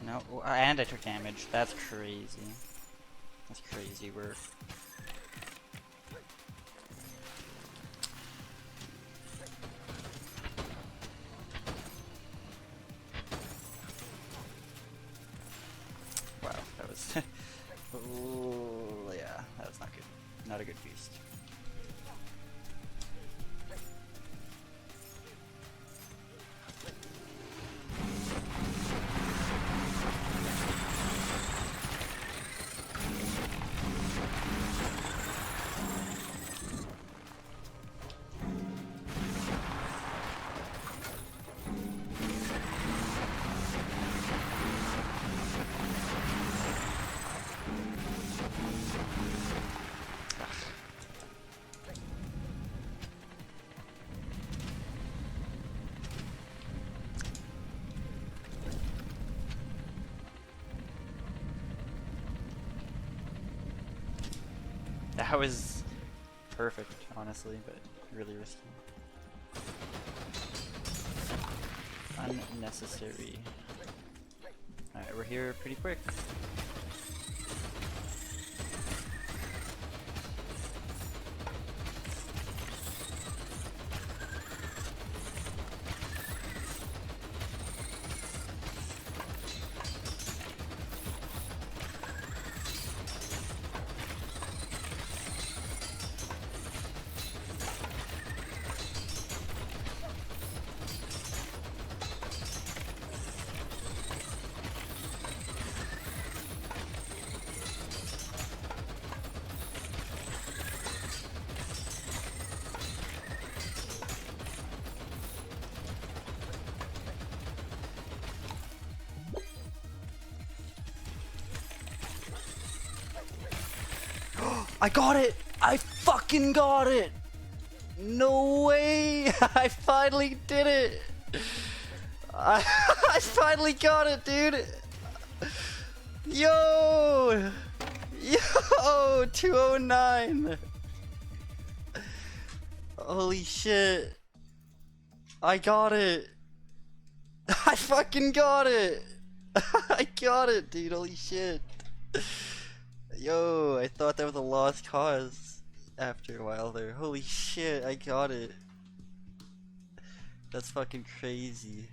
No, and I took damage. That's crazy. That's crazy work. Wow, that was... Ooh, yeah, that was not good. Not a good feast. That was perfect, honestly, but really risky. Unnecessary. Alright, we're here pretty quick. I got it! I fucking got it! No way! I finally did it! I finally got it, dude! Yo! Yo! 209! Holy shit! I got it! I fucking got it! I got it, dude! Holy shit! Yo, I thought that was a lost cause after a while there. Holy shit, I got it. That's fucking crazy.